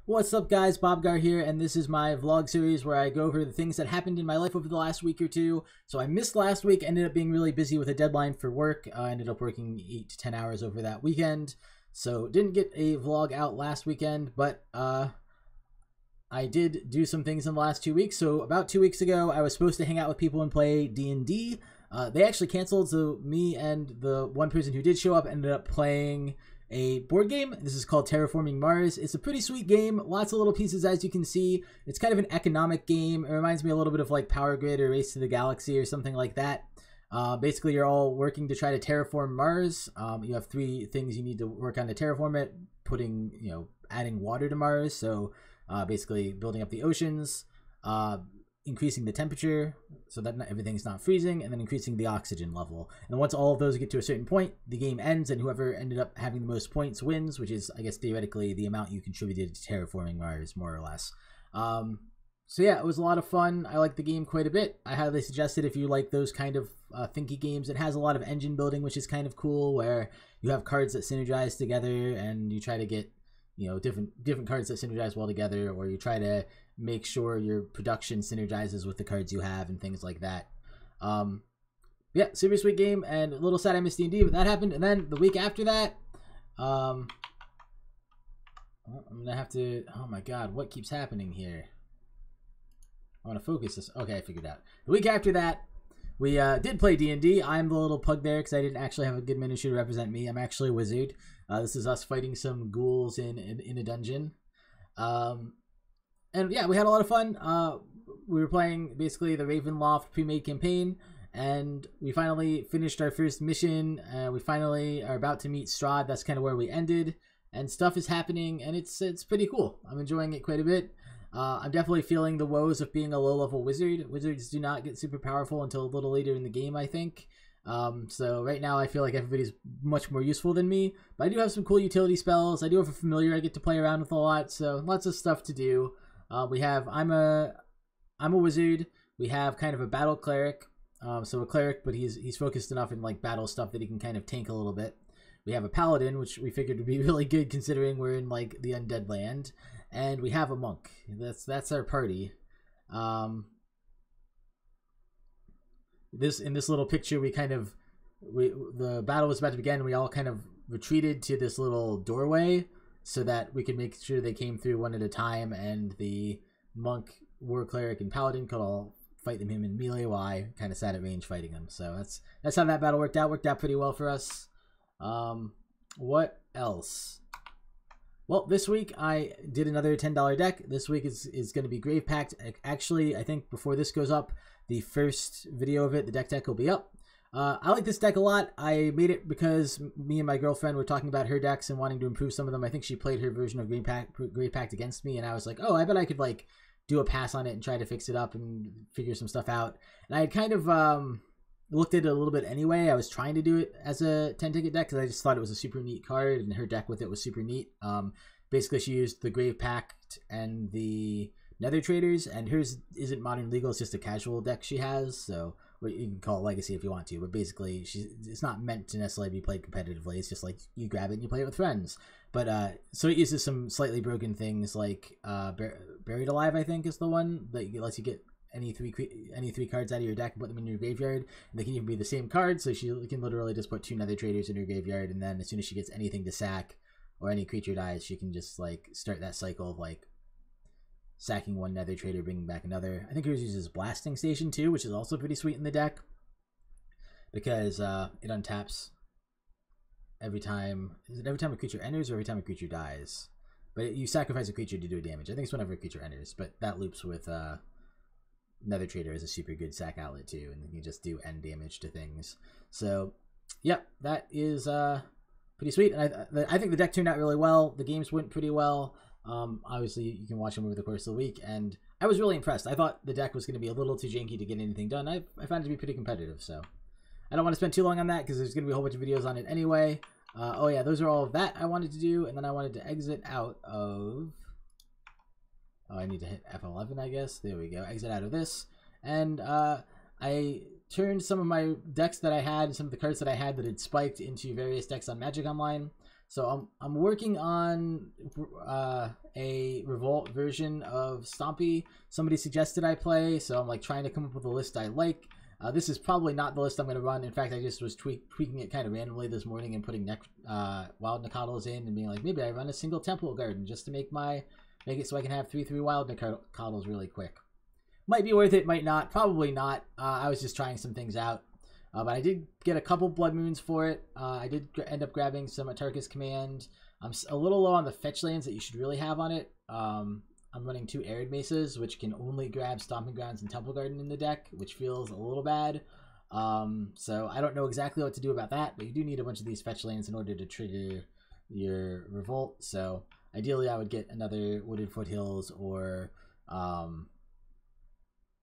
What's up guys, Bobgar here, and this is my vlog series where I go over the things that happened in my life over the last week or two. So I missed last week, ended up being really busy with a deadline for work. I ended up working 8 to 10 hours over that weekend. So didn't get a vlog out last weekend, but I did do some things in the last 2 weeks. So about 2 weeks ago, I was supposed to hang out with people and play D&D. They actually canceled, so me and the one person who did show up ended up playing a board game. This is called Terraforming Mars. It's a pretty sweet game, lots of little pieces as you can see. It's kind of an economic game. It reminds me a little bit of like Power Grid or Race to the Galaxy or something like that. Basically, you're all working to try to terraform Mars. You have 3 things you need to work on to terraform it: adding water to Mars, so basically building up the oceans, increasing the temperature so that everything's not freezing, and then increasing the oxygen level. And once all of those get to a certain point, the game ends, and whoever ended up having the most points wins, which is, I guess, theoretically the amount you contributed to terraforming Mars, more or less. So yeah, it was a lot of fun. I like the game quite a bit. I highly suggest it if you like those kind of thinky games. It has a lot of engine building, which is kind of cool, where you have cards that synergize together, and you try to get different cards that synergize well together, or you try to make sure your production synergizes with the cards you have and things like that. Yeah, super sweet game, and a little sad I missed D&D, but that happened. And then the week after that, I'm gonna have to, oh my god, what keeps happening here? I want to focus this. Okay, I figured out. The week after that, we did play D&D. I'm the little pug there because I didn't actually have a good miniature to represent me. I'm actually a wizard. This is us fighting some ghouls in a dungeon. And yeah, we had a lot of fun. We were playing basically the Ravenloft pre-made campaign, and we finally finished our first mission. We finally are about to meet Strahd. That's kind of where we ended, and stuff is happening, and it's pretty cool. I'm enjoying it quite a bit. I'm definitely feeling the woes of being a low-level wizard. Wizards do not get super powerful until a little later in the game, I think. So right now I feel like everybody's much more useful than me, but I do have some cool utility spells. I do have a familiar I get to play around with a lot, so lots of stuff to do. I'm a wizard. We have kind of a battle cleric, so a cleric, but he's focused enough in like battle stuff that he can kind of tank a little bit. We have a paladin, which we figured would be really good considering we're in like the undead land, and we have a monk. That's our party. In this little picture, the battle was about to begin, and we all kind of retreated to this little doorway so that we could make sure they came through one at a time, and the monk, war cleric, and paladin could all fight him in melee while I kind of sat at range fighting him. So that's how that battle worked out. Worked out pretty well for us. What else? Well, this week I did another $10 deck. This week is going to be Grave Pact. Actually, I think before this goes up, the first video of it, the deck will be up. I like this deck a lot. I made it because me and my girlfriend were talking about her decks and wanting to improve some of them. I think she played her version of Grave Pact against me, and I was like, oh, I bet I could like do a pass on it and try to fix it up and figure some stuff out. And I had kind of looked at it a little bit anyway. I was trying to do it as a 10-ticket deck because I just thought it was a super neat card, and her deck with it was super neat. Basically, she used the Grave Pact and the Nether Traders, and hers isn't modern legal. It's just a casual deck she has, so you can call it Legacy if you want to, but basically it's not meant to necessarily be played competitively. It's just like you grab it and you play it with friends. But so it uses some slightly broken things like Buried Alive, I think, is the one that lets you get any three cards out of your deck and put them in your graveyard, and they can even be the same card. So she can literally just put 2 Nether Traders in her graveyard, and then as soon as she gets anything to sack or any creature dies, she can just like start that cycle of like sacking 1 Nether Trader, bringing back another. I think hers uses Blasting Station too, which is also pretty sweet in the deck because it untaps every time. Is it every time a creature enters or every time a creature dies? But you sacrifice a creature to do damage. I think it's whenever a creature enters, but that loops with Nether Trader is a super good sack outlet too, and you just do end damage to things. So, yep, that is pretty sweet. And I think the deck turned out really well. The games went pretty well. Obviously, you can watch them over the course of the week, and I was really impressed. I thought the deck was going to be a little too janky to get anything done. I found it to be pretty competitive, so I don't want to spend too long on that because there's going to be a whole bunch of videos on it anyway. Oh yeah, those are all of that I wanted to do, and then I wanted to exit out of... Oh, I need to hit F11, I guess. There we go. Exit out of this. And I turned some of my decks that I had, some of the cards that I had that had spiked into various decks on Magic Online. So I'm working on a Revolt version of Stompy. Somebody suggested I play, so I'm like trying to come up with a list I like. This is probably not the list I'm going to run. In fact, I just was tweaking it kind of randomly this morning and putting wild Nacatls in and being like, maybe I run a single Temple Garden just to make it so I can have 3/3 wild Nacatls really quick. Might be worth it, might not. Probably not. I was just trying some things out. But I did get a couple Blood Moons for it. I did end up grabbing some Atarkus Command. I'm a little low on the fetch lands that you should really have on it. I'm running 2 Arid Maces, which can only grab Stomping Grounds and Temple Garden in the deck, which feels a little bad. So I don't know exactly what to do about that, but you do need a bunch of these fetch lands in order to trigger your Revolt. So ideally I would get another Wooded Foothills or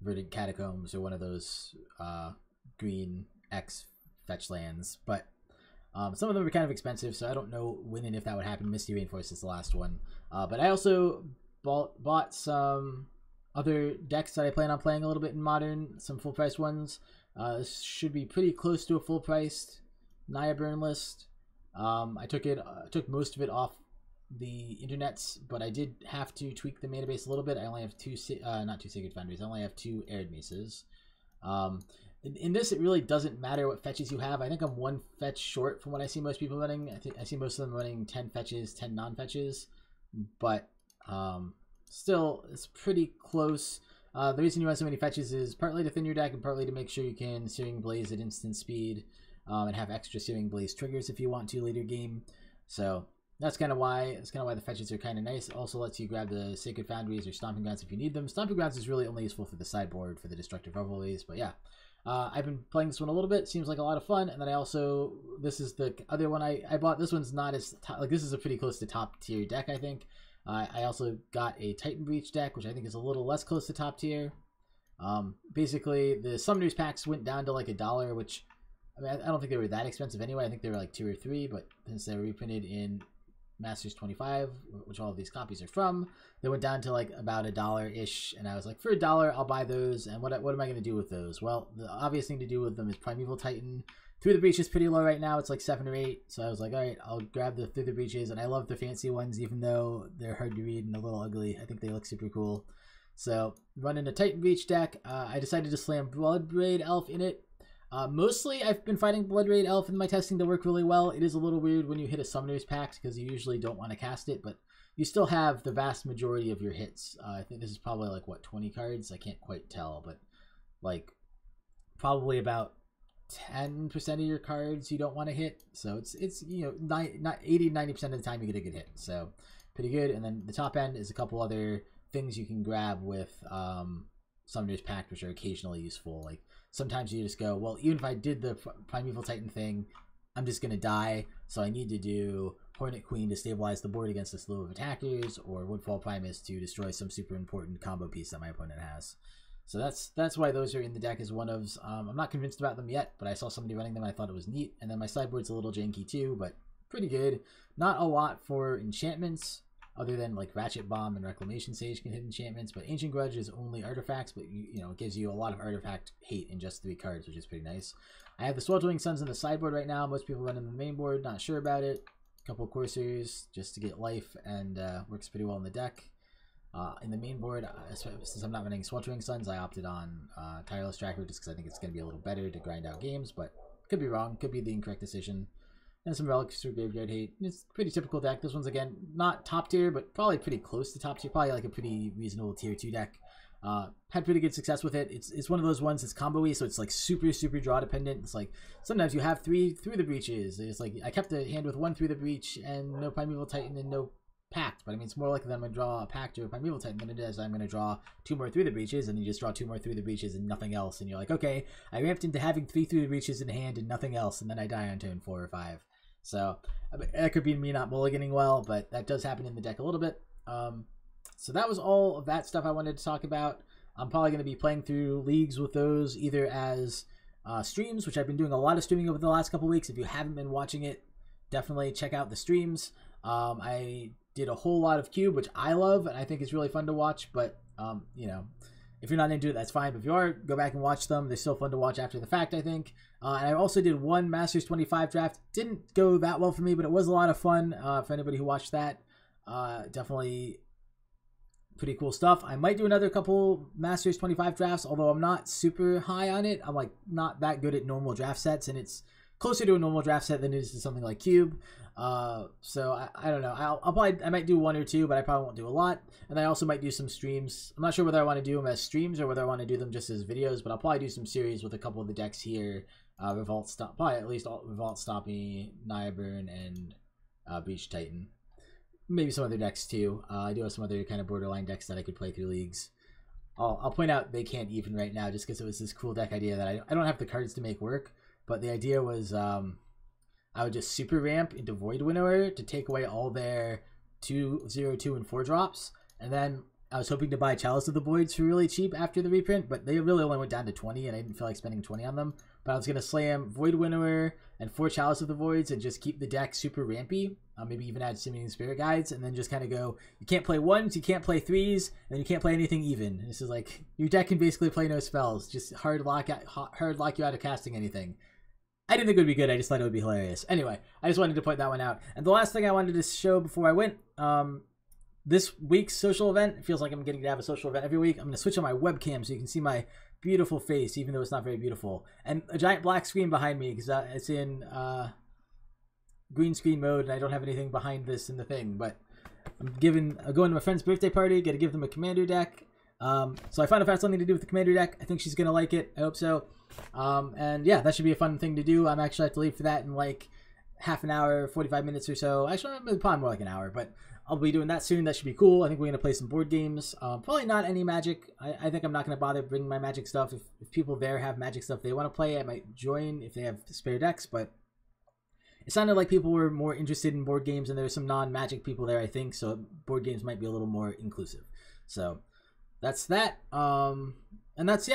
Verdant Catacombs or one of those green X fetch lands, but some of them are kind of expensive, so I don't know when and if that would happen. Misty Rainforest is the last one, but I also bought some other decks that I plan on playing a little bit in Modern, some full price ones. This should be pretty close to a full priced Naya Burn list. I took most of it off the internets, but I did have to tweak the mana base a little bit. I only have not two Sacred Foundries. I only have 2 Arid Maces. In this, it really doesn't matter what fetches you have. I think I'm 1 fetch short from what I see most people running. I see most of them running 10 fetches, 10 non-fetches, but still, it's pretty close. The reason you run so many fetches is partly to thin your deck and partly to make sure you can Searing Blaze at instant speed and have extra Searing Blaze triggers if you want to later game. So that's kind of why the fetches are kind of nice. It also lets you grab the Sacred Foundries or Stomping Grounds if you need them. Stomping Grounds is really only useful for the sideboard for the Destructive Revelries, but yeah. I've been playing this one a little bit. Seems like a lot of fun. And then this is the other one I bought. This one's not as this is a pretty close to top tier deck, I think. I also got a Titan Breach deck, which I think is a little less close to top tier. Basically, the Summoners packs went down to like $1, which I mean I don't think they were that expensive anyway. I think they were like 2 or 3, but since they were reprinted in Masters 25, which all of these copies are from, they went down to like about $1-ish, and I was like, for $1 I'll buy those. And what am I going to do with those? Well, the obvious thing to do with them is Primeval Titan. Through the Breach is pretty low right now. It's like 7 or 8, so I was like, all right, I'll grab the Through the Breaches. And I love the fancy ones, even though they're hard to read and a little ugly. I think they look super cool. So running a Titan Breach deck, I decided to slam Bloodbraid Elf in it. Mostly, I've been fighting Bloodbraid Elf in my testing to work really well. It is a little weird when you hit a Summoner's Pact because you usually don't want to cast it, but you still have the vast majority of your hits. I think this is probably like, what, 20 cards? I can't quite tell, but like probably about 10% of your cards you don't want to hit. So it's you know, not 80-90% of the time you get a good hit. So pretty good. And then the top end is a couple other things you can grab with Summoner's Pact, which are occasionally useful. Like sometimes you just go, well, even if I did the Primeval Titan thing, I'm just going to die, so I need to do Hornet Queen to stabilize the board against a slew of attackers, or Woodfall Primus to destroy some super important combo piece that my opponent has. So that's why those are in the deck as one ofs. I'm not convinced about them yet, but I saw somebody running them and I thought it was neat. And then my sideboard's a little janky too, but pretty good. Not a lot for enchantments, other than like Ratchet Bomb and Reclamation Sage can hit enchantments, but Ancient Grudge is only artifacts, but you know, it gives you a lot of artifact hate in just 3 cards, which is pretty nice. I have the Sweltering Suns in the sideboard right now. Most people run in the main board, not sure about it. A couple of Coursers just to get life, and works pretty well in the deck. In the main board, since I'm not running Sweltering Suns, I opted on Tireless Tracker just because I think it's going to be a little better to grind out games, but could be wrong, could be the incorrect decision. And some Relics for Graveyard Hate. It's a pretty typical deck. This one's, again, not top tier, but probably pretty close to top tier. Probably like a pretty reasonable tier 2 deck. Had pretty good success with it. It's one of those ones that's combo-y, so it's like super draw dependent. It's like sometimes you have 3 Through the Breaches. It's like I kept the hand with 1 Through the Breach and no Primeval Titan and no Pact. But I mean, it's more likely that I'm going to draw a Pact or a Primeval Titan than it is I'm going to draw 2 more Through the Breaches, and you just draw 2 more Through the Breaches and nothing else. And you're like, okay, I ramped into having 3 Through the Breaches in hand and nothing else, and then I die on turn 4 or 5. So that could be me not mulliganing well, but that does happen in the deck a little bit. So that was all of that stuff I wanted to talk about. I'm probably going to be playing through leagues with those either as streams, which I've been doing a lot of streaming over the last couple weeks. If you haven't been watching it, definitely check out the streams. I did a whole lot of Cube, which I love and I think is really fun to watch, but you know, If you're not into it, that's fine. But if you are, go back and watch them. They're still fun to watch after the fact, I think. And I also did one Masters 25 draft. Didn't go that well for me, but it was a lot of fun for anybody who watched that. Definitely pretty cool stuff. I might do another couple Masters 25 drafts, although I'm not super high on it. I'm like not that good at normal draft sets, and it's closer to a normal draft set than it is to something like Cube. So I don't know. I might do one or two, but I probably won't do a lot. And I also might do some streams. I'm not sure whether I want to do them as streams or whether I want to do them just as videos, but I'll probably do some series with a couple of the decks here. Revolt, probably at least Revolt, Stompy, Niaburn, and Breach Titan. Maybe some other decks too. I do have some other kind of borderline decks that I could play through leagues. I'll point out they can't even right now just because it was this cool deck idea that I don't have the cards to make work. But the idea was I would just super ramp into Void Winnower to take away all their 2, 0, 2, and 4 drops. And then I was hoping to buy Chalice of the Voids for really cheap after the reprint, but they really only went down to 20, and I didn't feel like spending 20 on them. But I was going to slam Void Winnower and 4 Chalice of the Voids and just keep the deck super rampy. Maybe even add Simian Spirit Guides, and then just kind of go, you can't play 1s, you can't play 3s, and you can't play anything even. This is like, your deck can basically play no spells, just hard lock you out of casting anything. I didn't think it would be good, I just thought it would be hilarious. Anyway, I just wanted to point that one out. And the last thing I wanted to show before I went, this week's social event, it feels like I'm getting to have a social event every week. I'm going to switch on my webcam so you can see my beautiful face, even though it's not very beautiful. And a giant black screen behind me, because it's in green screen mode, and I don't have anything behind this in the thing. But I'm going to my friend's birthday party, got to give them a commander deck. So I found if I had something to do with the commander deck. I think she's going to like it. I hope so. And yeah, that should be a fun thing to do. I'm actually have to leave for that in like half an hour, 45 minutes or so. Actually, probably more like an hour, but I'll be doing that soon. That should be cool. I think we're going to play some board games. Probably not any Magic. I think I'm not going to bother bringing my Magic stuff. If people there have Magic stuff they want to play, I might join if they have spare decks, but it sounded like people were more interested in board games, and there's some non-Magic people there, I think, so board games might be a little more inclusive. So that's that. And that's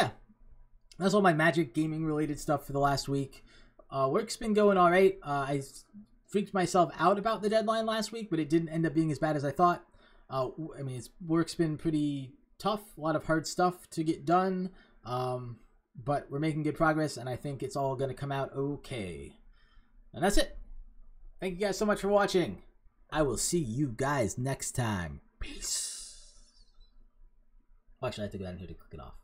all my Magic gaming related stuff for the last week. Work's been going all right. I freaked myself out about the deadline last week, but it didn't end up being as bad as I thought. I mean, work's been pretty tough, a lot of hard stuff to get done, but we're making good progress, and I think it's all going to come out okay. And that's it. Thank you guys so much for watching. I will see you guys next time. Peace. Actually, I have to go down here to click it off.